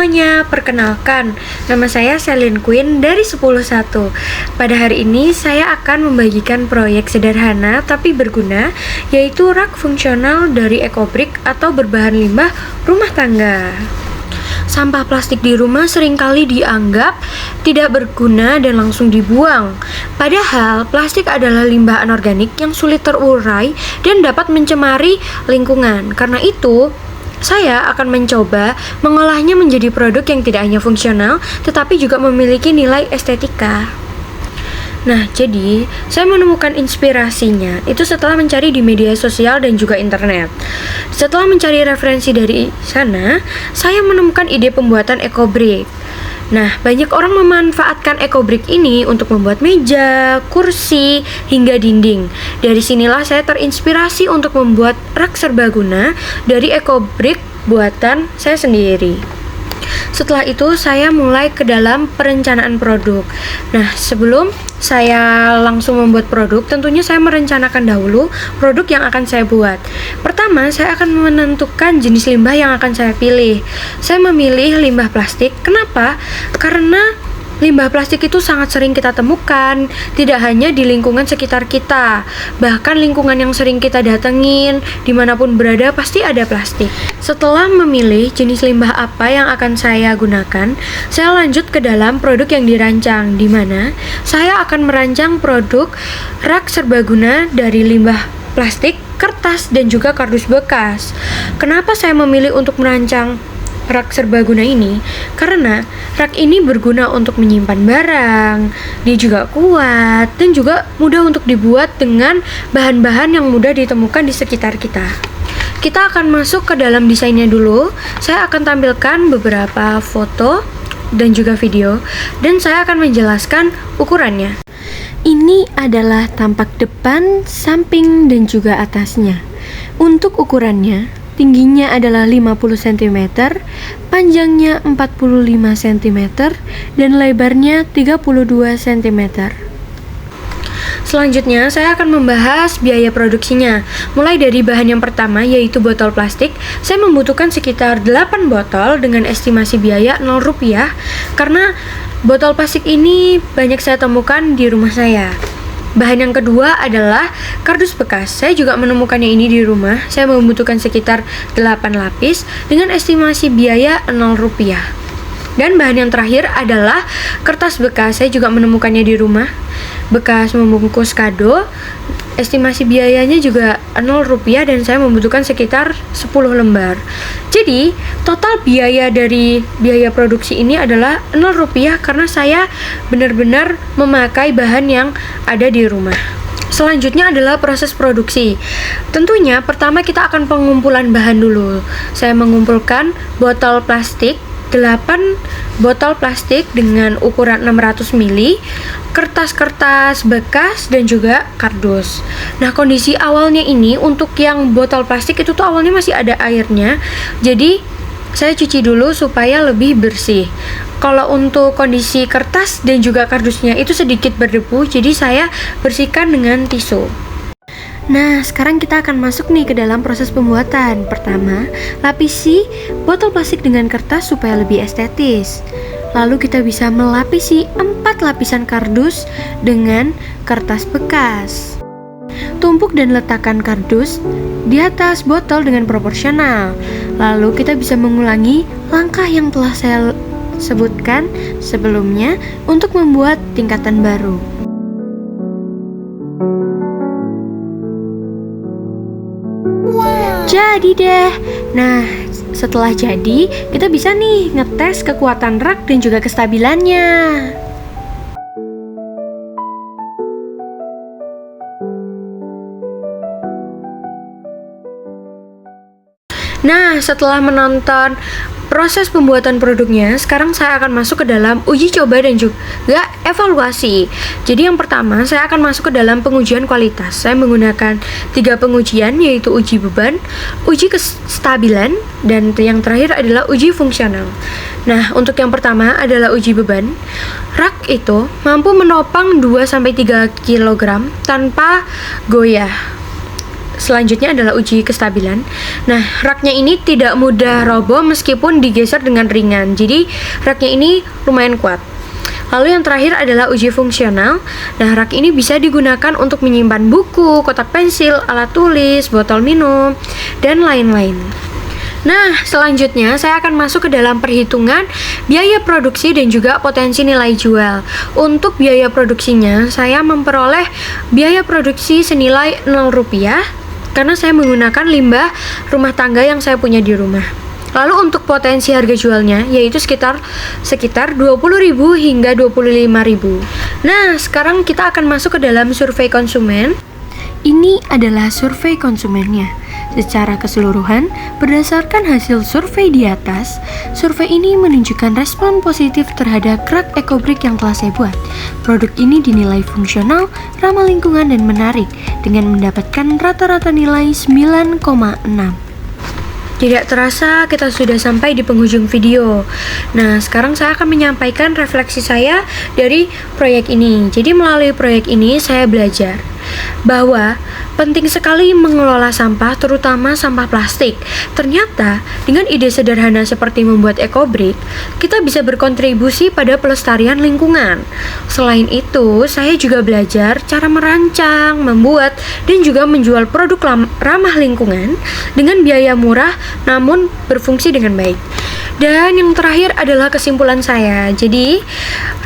semuanya, perkenalkan, nama saya Selin Queen dari 101. Pada hari ini saya akan membagikan proyek sederhana tapi berguna, yaitu rak fungsional dari ekobrik atau berbahan limbah rumah tangga. Sampah plastik di rumah seringkali dianggap tidak berguna dan langsung dibuang. Padahal plastik adalah limbah anorganik yang sulit terurai dan dapat mencemari lingkungan. Karena itu, saya akan mencoba mengolahnya menjadi produk yang tidak hanya fungsional, tetapi juga memiliki nilai estetika. Nah, jadi saya menemukan inspirasinya itu setelah mencari di media sosial dan juga internet. Setelah mencari referensi dari sana, saya menemukan ide pembuatan ekobrik. Nah, banyak orang memanfaatkan ekobrik ini untuk membuat meja, kursi, hingga dinding. Dari sinilah saya terinspirasi untuk membuat rak serbaguna dari ekobrik buatan saya sendiri. Setelah itu saya mulai ke dalam perencanaan produk. Nah, sebelum saya langsung membuat produk, tentunya saya merencanakan dahulu produk yang akan saya buat. Pertama, saya akan menentukan jenis limbah yang akan saya pilih. Saya memilih limbah plastik. Kenapa? Karena limbah plastik itu sangat sering kita temukan, tidak hanya di lingkungan sekitar kita, bahkan lingkungan yang sering kita datengin, dimanapun berada pasti ada plastik. Setelah memilih jenis limbah apa yang akan saya gunakan, saya lanjut ke dalam produk yang dirancang, di mana saya akan merancang produk rak serbaguna dari limbah plastik, kertas, dan juga kardus bekas. Kenapa saya memilih untuk merancang rak serbaguna ini? Karena rak ini berguna untuk menyimpan barang, dia juga kuat dan juga mudah untuk dibuat dengan bahan-bahan yang mudah ditemukan di sekitar kita. Kita akan masuk ke dalam desainnya dulu. Saya akan tampilkan beberapa foto dan juga video, dan saya akan menjelaskan ukurannya. Ini adalah tampak depan, samping, dan juga atasnya. Untuk ukurannya, tingginya adalah 50 cm, panjangnya 45 cm, dan lebarnya 32 cm. Selanjutnya, saya akan membahas biaya produksinya. Mulai dari bahan yang pertama, yaitu botol plastik. Saya membutuhkan sekitar 8 botol dengan estimasi biaya Rp0, karena botol plastik ini banyak saya temukan di rumah saya. Bahan yang kedua adalah kardus bekas. Saya juga menemukannya ini di rumah. Saya membutuhkan sekitar 8 lapis dengan estimasi biaya Rp0. Dan bahan yang terakhir adalah kertas bekas. Saya juga menemukannya di rumah. Bekas membungkus kado. Estimasi biayanya juga Rp0 dan saya membutuhkan sekitar 10 lembar. Jadi, total biaya dari biaya produksi ini adalah Rp0 karena saya benar-benar memakai bahan yang ada di rumah. Selanjutnya adalah proses produksi. Tentunya pertama kita akan pengumpulan bahan dulu. Saya mengumpulkan botol plastik, 8 botol plastik dengan ukuran 600 ml, kertas-kertas bekas, dan juga kardus. Nah, kondisi awalnya ini untuk yang botol plastik itu tuh awalnya masih ada airnya, jadi saya cuci dulu supaya lebih bersih. Kalau untuk kondisi kertas dan juga kardusnya itu sedikit berdebu, jadi saya bersihkan dengan tisu. Nah, sekarang kita akan masuk nih ke dalam proses pembuatan. Pertama, lapisi botol plastik dengan kertas supaya lebih estetis. Lalu kita bisa melapisi 4 lapisan kardus dengan kertas bekas. Tumpuk dan letakkan kardus di atas botol dengan proporsional. Lalu kita bisa mengulangi langkah yang telah saya sebutkan sebelumnya untuk membuat tingkatan baru. Jadi deh. Nah, setelah jadi, kita bisa nih ngetes kekuatan rak dan juga kestabilannya. Nah, setelah menonton proses pembuatan produknya, sekarang saya akan masuk ke dalam uji coba dan juga evaluasi. Jadi yang pertama, saya akan masuk ke dalam pengujian kualitas. Saya menggunakan 3 pengujian, yaitu uji beban, uji kestabilan, dan yang terakhir adalah uji fungsional. Nah, untuk yang pertama adalah uji beban. Rak itu mampu menopang 2-3 kg tanpa goyah. selanjutnya adalah uji kestabilan. Nah, raknya ini tidak mudah roboh meskipun digeser dengan ringan. Jadi, raknya ini lumayan kuat. Lalu yang terakhir adalah uji fungsional. Nah, rak ini bisa digunakan untuk menyimpan buku, kotak pensil, alat tulis, botol minum, dan lain-lain. Nah, selanjutnya saya akan masuk ke dalam perhitungan biaya produksi dan juga potensi nilai jual. Untuk biaya produksinya, saya memperoleh biaya produksi senilai Rp0 karena saya menggunakan limbah rumah tangga yang saya punya di rumah. Lalu untuk potensi harga jualnya yaitu sekitar Rp20.000 hingga Rp25.000. Nah, sekarang kita akan masuk ke dalam survei konsumen. Ini adalah survei konsumennya. Secara keseluruhan, berdasarkan hasil survei di atas, survei ini menunjukkan respon positif terhadap rak EcoBrick yang telah saya buat. Produk ini dinilai fungsional, ramah lingkungan, dan menarik dengan mendapatkan rata-rata nilai 9,6. Tidak terasa kita sudah sampai di penghujung video. Nah, sekarang saya akan menyampaikan refleksi saya dari proyek ini. Jadi melalui proyek ini saya belajar bahwa penting sekali mengelola sampah, terutama sampah plastik. Ternyata dengan ide sederhana seperti membuat EcoBrick, kita bisa berkontribusi pada pelestarian lingkungan. Selain itu, saya juga belajar cara merancang, membuat, dan juga menjual produk ramah lingkungan dengan biaya murah namun berfungsi dengan baik. Dan yang terakhir adalah kesimpulan saya. Jadi,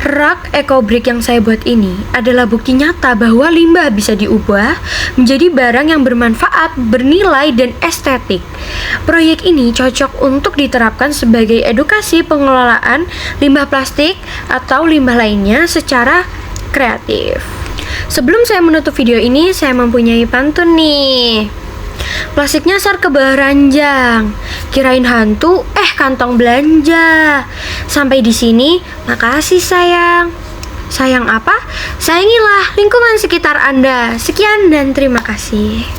rak EcoBrick yang saya buat ini adalah bukti nyata bahwa limbah bisa diubah menjadi barang yang bermanfaat, bernilai, dan estetik. Proyek ini cocok untuk diterapkan sebagai edukasi pengelolaan limbah plastik atau limbah lainnya secara kreatif. Sebelum saya menutup video ini, saya mempunyai pantun nih. Plastik nyasar ke bawah ranjang, kirain hantu, kantong belanja. Sampai di sini, makasih sayang. Sayang apa? Sayangilah lingkungan sekitar Anda. Sekian dan terima kasih.